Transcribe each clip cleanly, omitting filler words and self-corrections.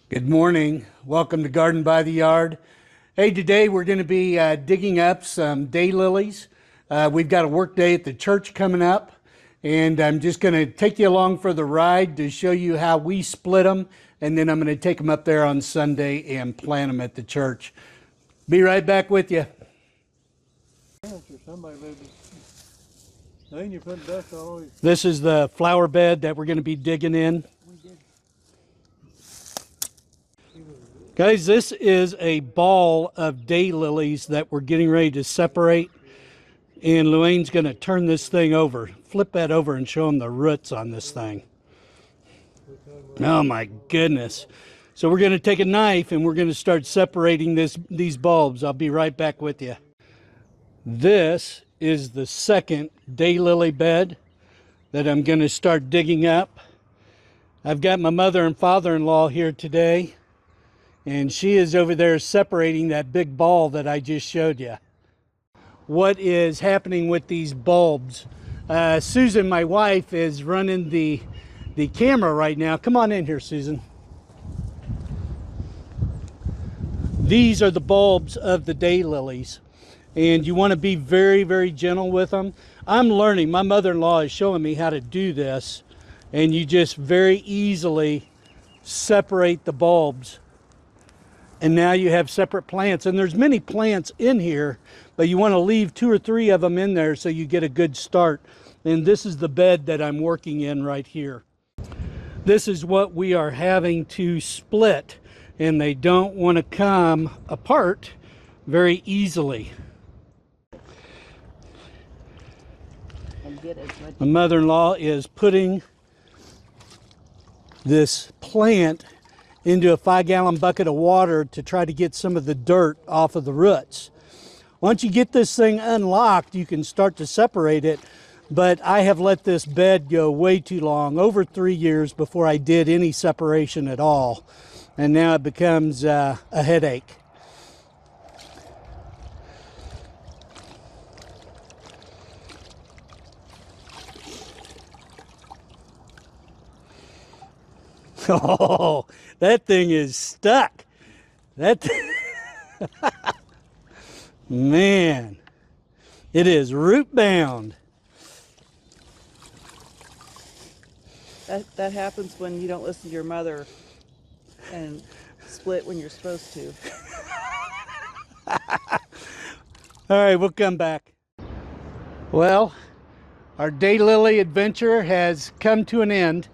Good morning. Welcome to Garden by the Yard. Hey, today we're going to be digging up some daylilies. We've got a work day at the church coming up, and I'm just going to take you along for the ride to show you how we split them, and then I'm going to take them up there on Sunday and plant them at the church. Be right back with you. This is the flower bed that we're going to be digging in. Guys, this is a ball of daylilies that we're getting ready to separate. And Luanne's going to turn this thing over. Flip that over and show them the roots on this thing. Oh my goodness. So we're going to take a knife and we're going to start separating these bulbs. I'll be right back with you. This is the second daylily bed that I'm going to start digging up. I've got my mother and father-in-law here today. And she is over there separating that big ball that I just showed you. What is happening with these bulbs? Susan, my wife, is running the camera right now. Come on in here, Susan. These are the bulbs of the daylilies. And you want to be very, very gentle with them. I'm learning. My mother-in-law is showing me how to do this. And you just very easily separate the bulbs. And now you have separate plants, and there's many plants in here, but you want to leave 2 or 3 of them in there so you get a good start. And this is the bed that I'm working in right here. This is what we are having to split, and they don't want to come apart very easily. My mother-in-law is putting this plant into a 5-gallon bucket of water to try to get some of the dirt off of the roots. Once you get this thing unlocked, you can start to separate it, but I have let this bed go way too long, over 3 years before I did any separation at all, and now it becomes a headache. Oh, that thing is stuck. Man, it is root bound. That happens when you don't listen to your mother and split when you're supposed to. All right, we'll come back. Well, our daylily adventure has come to an end.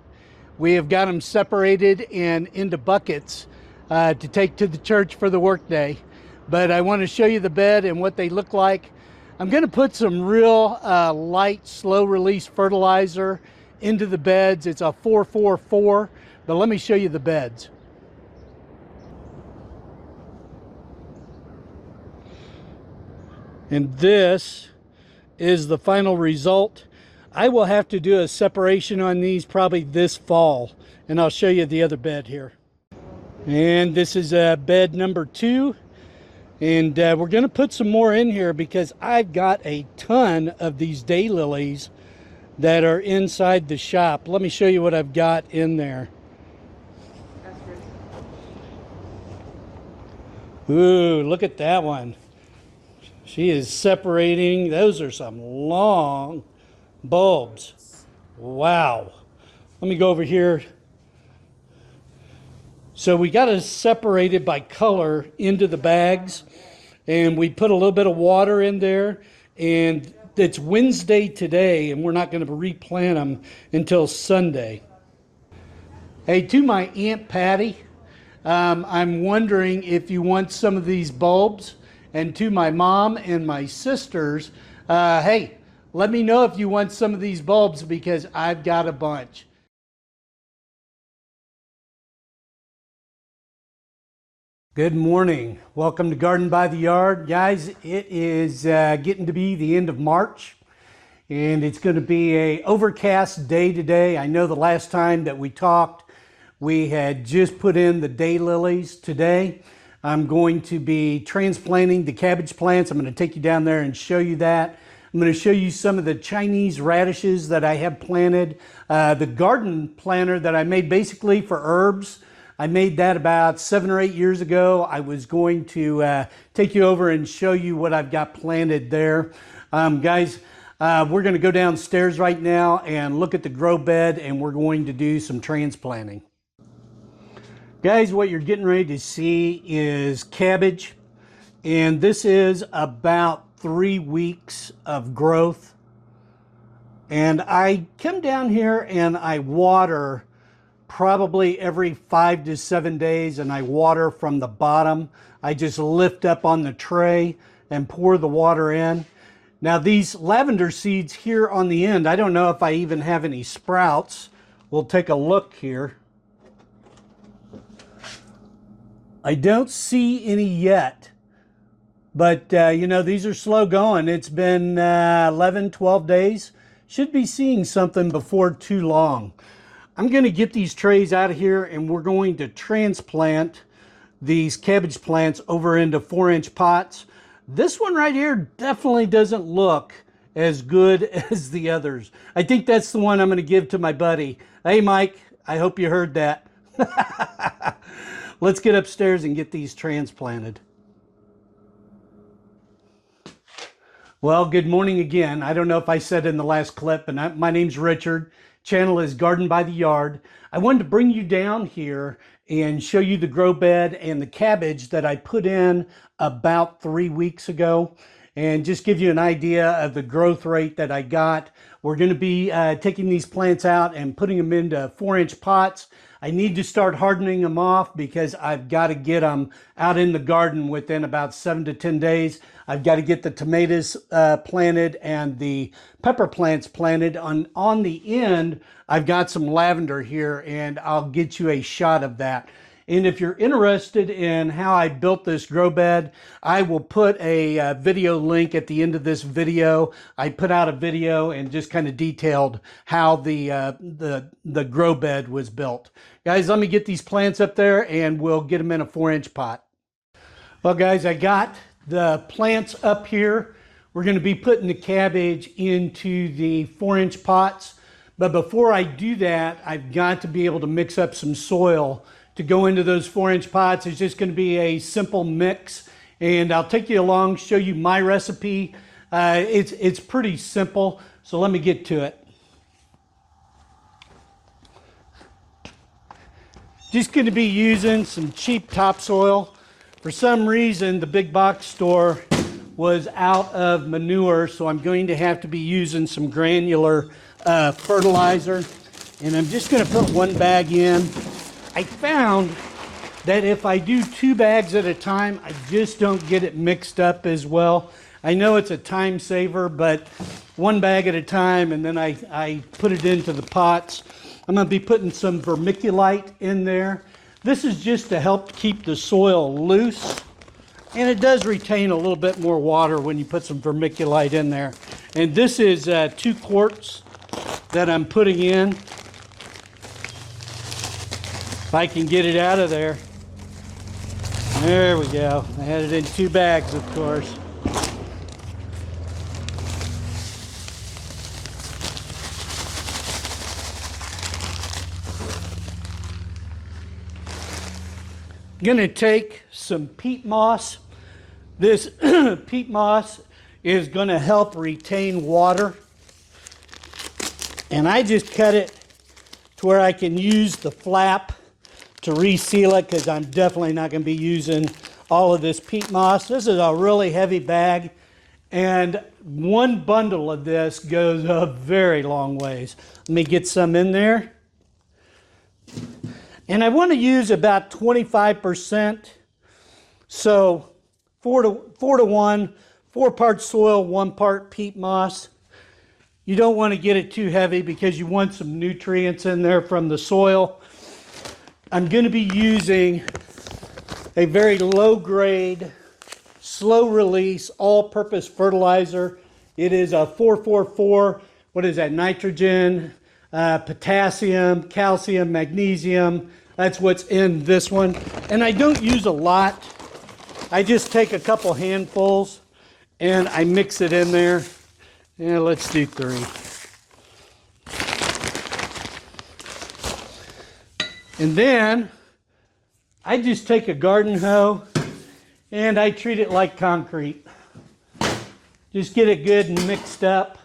We have got them separated and into buckets to take to the church for the workday. But I want to show you the bed and what they look like. I'm going to put some real light, slow release fertilizer into the beds. It's a 4-4-4, but let me show you the beds. And this is the final result. I will have to do a separation on these probably this fall, and I'll show you the other bed here. And this is bed number 2, and we're going to put some more in here because I've got a ton of these daylilies that are inside the shop. Let me show you what I've got in there. Ooh, look at that one. She is separating. Those are some long bulbs. Wow. Let me go over here. So we got to separate it by color into the bags, and we put a little bit of water in there, and it's Wednesday today, and we're not going to replant them until Sunday. Hey, to my Aunt Patty, I'm wondering if you want some of these bulbs, and to my mom and my sisters, hey, let me know if you want some of these bulbs because I've got a bunch. Good morning. Welcome to Garden by the Yard. Guys, it is getting to be the end of March, and it's going to be an overcast day today. I know the last time that we talked, we had just put in the daylilies. Today, I'm going to be transplanting the cabbage plants. I'm going to take you down there and show you that. I'm going to show you some of the Chinese radishes that I have planted. The garden planter that I made basically for herbs I made that about 7 or 8 years ago. I was going to take you over and show you what I've got planted there. Guys, we're going to go downstairs right now and look at the grow bed, and we're going to do some transplanting. Guys, what you're getting ready to see is cabbage, and this is about 3 weeks of growth. And I come down here and I water probably every 5 to 7 days, and I water from the bottom. I just lift up on the tray and pour the water in. Now these lavender seeds here on the end, I don't know if I even have any sprouts. We'll take a look here. I don't see any yet, but you know, these are slow going. It's been 11, 12 days. Should be seeing something before too long. I'm going to get these trays out of here, and we're going to transplant these cabbage plants over into 4-inch pots. This one right here definitely doesn't look as good as the others. I think that's the one I'm going to give to my buddy. Hey Mike, I hope you heard that. Let's get upstairs and get these transplanted. Well, good morning again. I don't know if I said in the last clip, and my name's Richard. Channel is Garden by the Yard. I wanted to bring you down here and show you the grow bed and the cabbage that I put in about 3 weeks ago, and just give you an idea of the growth rate that I got. We're going to be taking these plants out and putting them into 4-inch pots. I need to start hardening them off because I've got to get them out in the garden within about 7 to 10 days. I've got to get the tomatoes planted and the pepper plants planted. On the end, I've got some lavender here, and I'll get you a shot of that. And if you're interested in how I built this grow bed, I will put a video link at the end of this video. I put out a video and just kind of detailed how the grow bed was built. Guys, let me get these plants up there and we'll get them in a 4-inch pot. Well guys, I got the plants up here. We're going to be putting the cabbage into the 4-inch pots. But before I do that, I've got to be able to mix up some soil to go into those 4-inch pots. It's just going to be a simple mix, and I'll take you along, show you my recipe. It's pretty simple, so let me get to it. Just going to be using some cheap topsoil. For some reason, the big box store was out of manure, so I'm going to have to be using some granular fertilizer, and I'm just going to put 1 bag in. I found that if I do 2 bags at a time, I just don't get it mixed up as well. I know it's a time saver, but 1 bag at a time, and then I put it into the pots. I'm going to be putting some vermiculite in there. This is just to help keep the soil loose, and it does retain a little bit more water when you put some vermiculite in there. And this is 2 quarts that I'm putting in. If I can get it out of there. There we go. I had it in 2 bags, of course. I'm going to take some peat moss. This peat moss is going to help retain water. And I just cut it to where I can use the flap to reseal it, because I'm definitely not going to be using all of this peat moss. This is a really heavy bag, and 1 bundle of this goes a very long ways. Let me get some in there. And I want to use about 25%. So 4 to 1, 4 parts soil, 1 part peat moss. You don't want to get it too heavy because you want some nutrients in there from the soil. I'm going to be using a very low grade, slow release, all-purpose fertilizer. It is a 444, what is that, nitrogen, potassium, calcium, magnesium. That's what's in this one. And I don't use a lot. I just take a couple handfuls and I mix it in there. Yeah, let's do 3. And then I just take a garden hoe and I treat it like concrete. Just get it good and mixed up.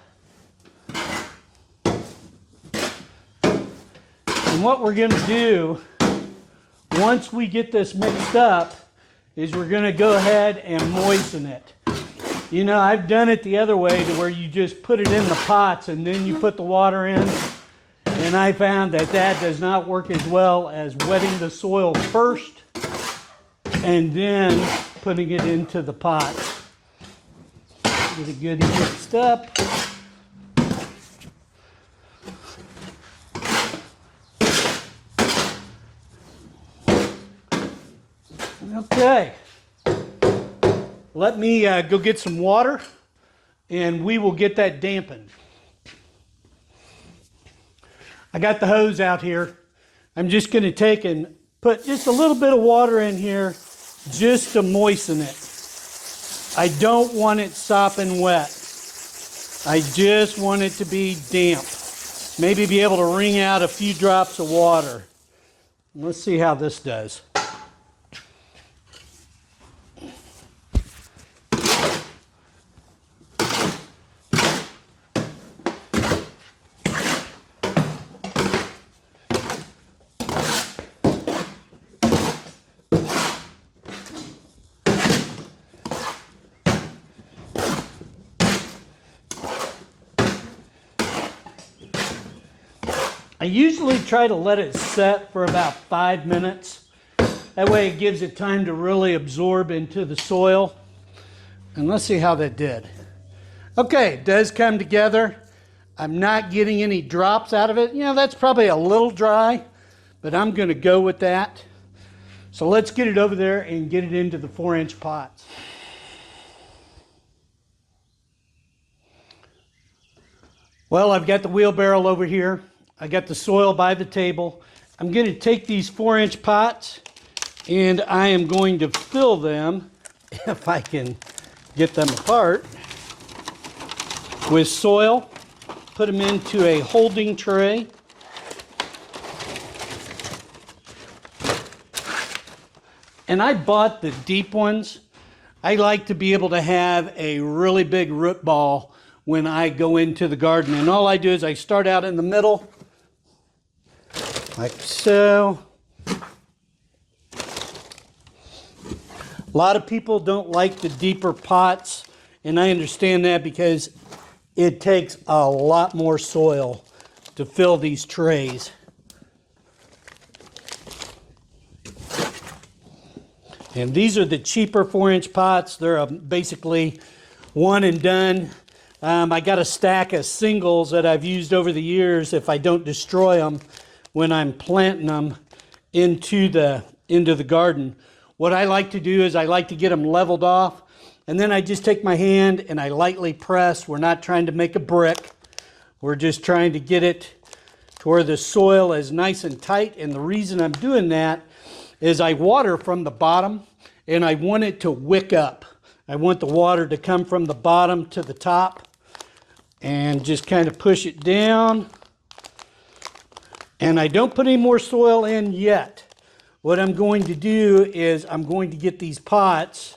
And what we're going to do, once we get this mixed up, is we're going to go ahead and moisten it. You know, I've done it the other way to where you just put it in the pots and then you put the water in. And I found that that does not work as well as wetting the soil first and then putting it into the pot. Get it good and mixed up. Okay. Let me go get some water and we will get that dampened. I got the hose out here. I'm just going to take and put just a little bit of water in here just to moisten it. I don't want it sopping wet. I just want it to be damp. Maybe be able to wring out a few drops of water. Let's see how this does. I usually try to let it set for about 5 minutes. That way it gives it time to really absorb into the soil. And let's see how that did. Okay, it does come together. I'm not getting any drops out of it. You know, that's probably a little dry, but I'm going to go with that. So let's get it over there and get it into the 4-inch pots. Well, I've got the wheelbarrow over here. I got the soil by the table. I'm going to take these 4-inch pots and I am going to fill them, if I can get them apart, with soil. Put them into a holding tray. And I bought the deep ones. I like to be able to have a really big root ball when I go into the garden. And all I do is I start out in the middle, like so. A lot of people don't like the deeper pots, and I understand that because it takes a lot more soil to fill these trays. And these are the cheaper 4-inch pots. They're basically one and done. I got a stack of singles that I've used over the years if I don't destroy them when I'm planting them into the garden. What I like to do is I like to get them leveled off, and then I just take my hand and I lightly press. We're not trying to make a brick. We're just trying to get it to where the soil is nice and tight. And the reason I'm doing that is I water from the bottom and I want it to wick up. I want the water to come from the bottom to the top and just kind of push it down. And I don't put any more soil in yet. What I'm going to do is I'm going to get these pots,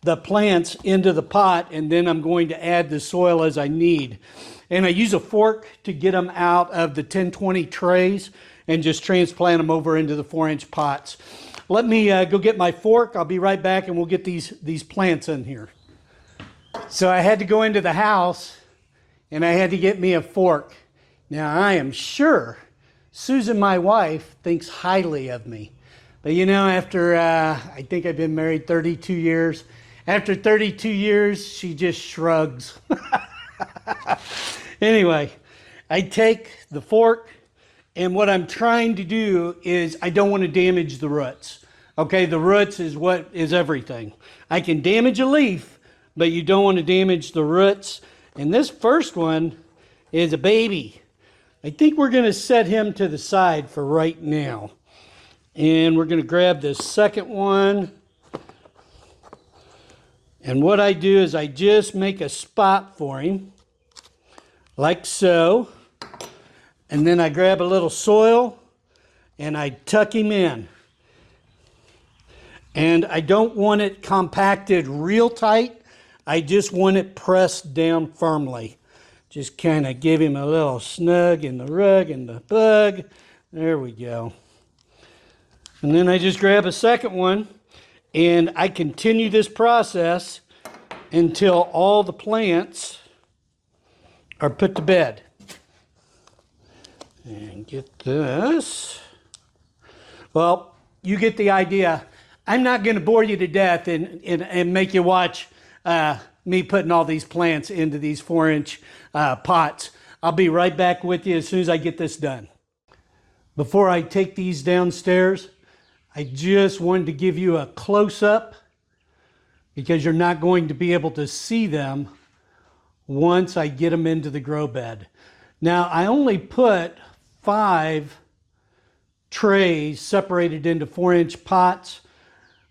the plants, into the pot, and then I'm going to add the soil as I need. And I use a fork to get them out of the 10-20 trays and just transplant them over into the 4-inch pots. Let me go get my fork. I'll be right back and we'll get these plants in here. So I had to go into the house and I had to get me a fork. Now I am sure Susan, my wife, thinks highly of me. But you know, after, I think I've been married 32 years. After 32 years, she just shrugs. Anyway, I take the fork, and what I'm trying to do is I don't want to damage the roots. Okay, the roots is what is everything. I can damage a leaf, but you don't want to damage the roots. And this first one is a baby. I think we're going to set him to the side for right now. And we're going to grab this second one. And what I do is I just make a spot for him, like so. And then I grab a little soil and I tuck him in. And I don't want it compacted real tight. I just want it pressed down firmly. Just kind of give him a little snug in the rug and the bug. There we go. And then I just grab a second one and I continue this process until all the plants are put to bed. And get this. Well, you get the idea. I'm not going to bore you to death and make you watch me putting all these plants into these 4-inch pots. I'll be right back with you as soon as I get this done. Before I take these downstairs, I just wanted to give you a close-up because you're not going to be able to see them once I get them into the grow bed. Now, I only put 5 trays separated into 4-inch pots.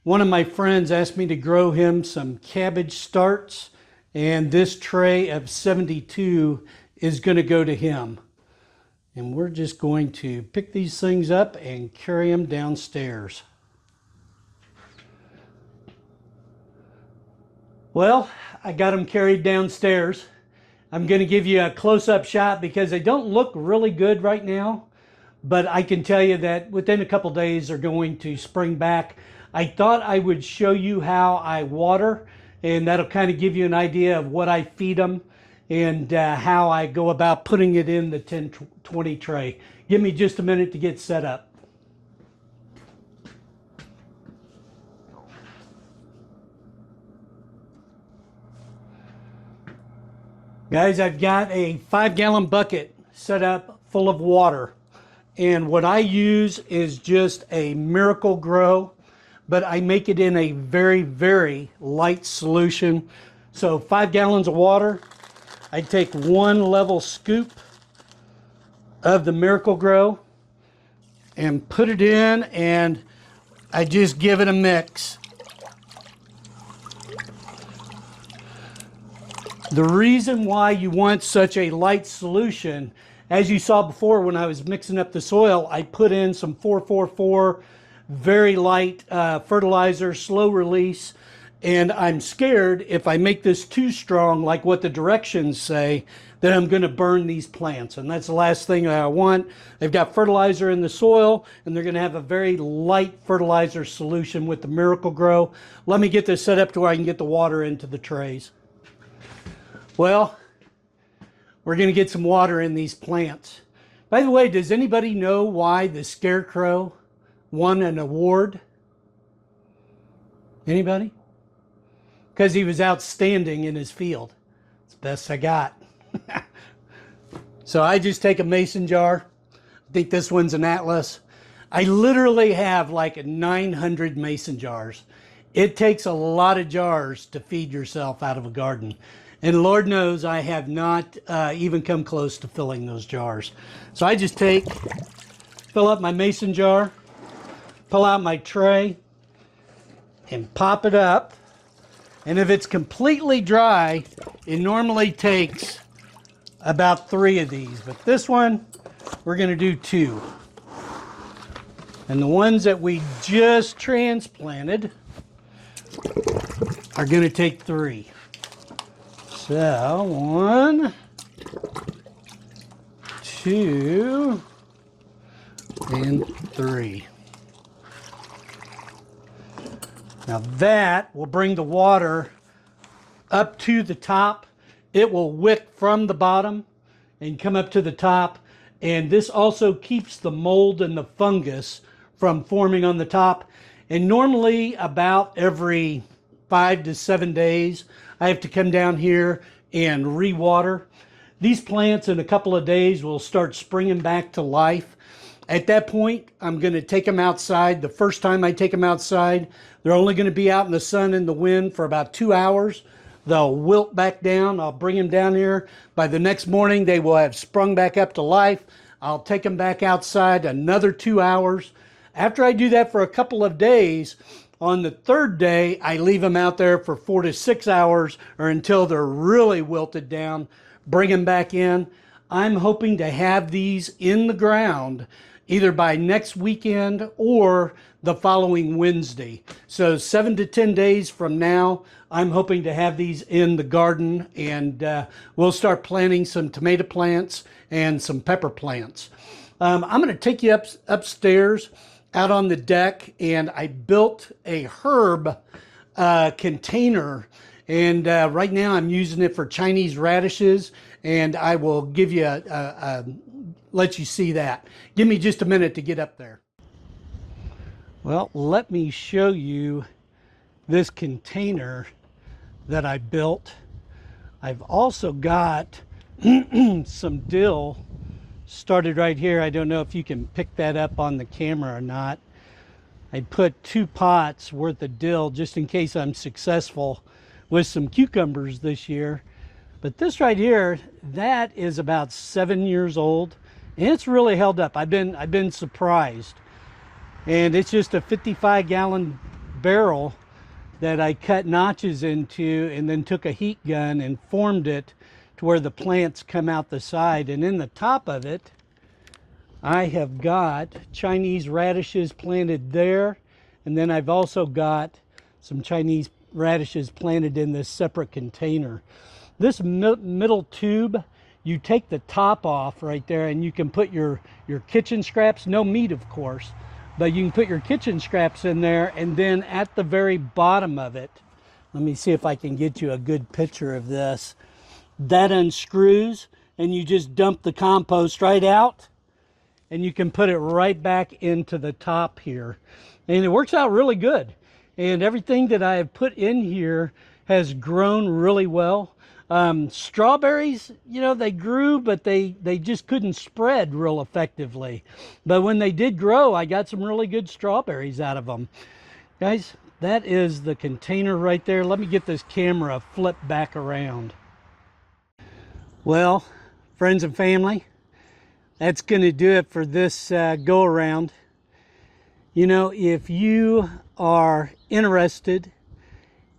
One of my friends asked me to grow him some cabbage starts, and this tray of 72 is going to go to him. And we're just going to pick these things up and carry them downstairs. Well, I got them carried downstairs. I'm going to give you a close-up shot because they don't look really good right now, but I can tell you that within a couple days they're going to spring back. I thought I would show you how I water, and that'll kind of give you an idea of what I feed them and how I go about putting it in the 10-20 tray. Give me just a minute to get set up. Guys, I've got a 5-gallon bucket set up full of water, and what I use is just a Miracle Grow, but I make it in a very, very light solution. So 5 gallons of water, I take 1 level scoop of the Miracle Grow and put it in, and I just give it a mix. The reason why you want such a light solution, as you saw before when I was mixing up the soil, I put in some 444 very light fertilizer, slow release, and I'm scared if I make this too strong, like what the directions say, that I'm going to burn these plants, and that's the last thing that I want. They've got fertilizer in the soil, and they're going to have a very light fertilizer solution with the Miracle Grow. Let me get this set up to where I can get the water into the trays. Well, we're going to get some water in these plants. By the way, does anybody know why the scarecrow won an award? Anybody? Because he was outstanding in his field. It's the best I got. So I just take a mason jar. I think this one's an Atlas. I literally have like 900 mason jars. It takes a lot of jars to feed yourself out of a garden. And Lord knows I have not even come close to filling those jars. So I just fill up my mason jar, pull out my tray, and pop it up. And if it's completely dry, it normally takes about 3 of these. But this one, we're going to do 2. And the ones that we just transplanted are going to take 3. So 1, 2, and 3. Now that will bring the water up to the top. It will wick from the bottom and come up to the top. And this also keeps the mold and the fungus from forming on the top. And normally about every 5 to 7 days, I have to come down here and re-water. These plants in a couple of days will start springing back to life. At that point, I'm going to take them outside. The first time I take them outside, they're only going to be out in the sun and the wind for about 2 hours. They'll wilt back down. I'll bring them down here. By the next morning, they will have sprung back up to life. I'll take them back outside another 2 hours. After I do that for a couple of days, on the 3rd day, I leave them out there for 4 to 6 hours or until they're really wilted down. Bring them back in. I'm hoping to have these in the ground either by next weekend or the following Wednesday. So 7 to 10 days from now, I'm hoping to have these in the garden, and we'll start planting some tomato plants and some pepper plants. I'm going to take you upstairs out on the deck, and I built a herb container, and right now I'm using it for Chinese radishes, and I will give you let you see that. Give me just a minute to get up there. Well, let me show you this container that I built. I've also got some dill started right here. I don't know if you can pick that up on the camera or not. I put 2 pots worth of dill just in case I'm successful with some cucumbers this year. But this right here, that is about 7 years old, and it's really held up. I've been surprised. And it's just a 55-gallon barrel that I cut notches into and then took a heat gun and formed it to where the plants come out the side. And in the top of it, I have got Chinese radishes planted there. And then I've also got some Chinese radishes planted in this separate container. This middle tube, you take the top off right there, and you can put your kitchen scraps, no meat of course, but you can put your kitchen scraps in there. And then at the very bottom of it, let me see if I can get you a good picture of this. That unscrews, and you just dump the compost right out, and you can put it right back into the top here. And it works out really good. And everything that I have put in here has grown really well. Strawberries, you know, they grew, but they just couldn't spread real effectively. But when they did grow, I got some really good strawberries out of them. Guys, that is the container right there. Let me get this camera flipped back around. Well, friends and family, that's going to do it for this go around. You know, if you are interested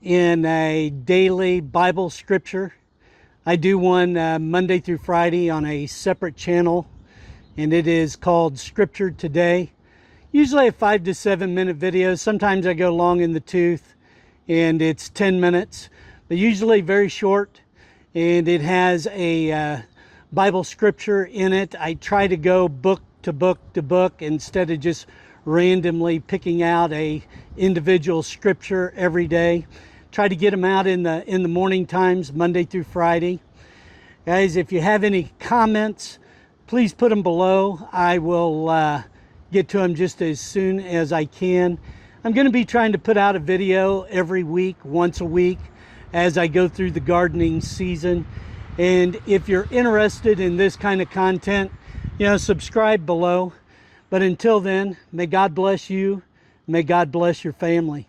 in a daily Bible scripture, I do one Monday through Friday on a separate channel, and it is called Scripture Today. Usually a 5 to 7 minute video. Sometimes I go long in the tooth and it's 10 minutes, but usually very short, and it has a Bible scripture in it. I try to go book to book to book instead of just randomly picking out a individual scripture every day. Try to get them out in the morning times, Monday through Friday. Guys, if you have any comments, please put them below. I will get to them just as soon as I can. I'm going to be trying to put out a video every week, once a week, as I go through the gardening season. And if you're interested in this kind of content, you know, subscribe below. But until then, may God bless you. May God bless your family.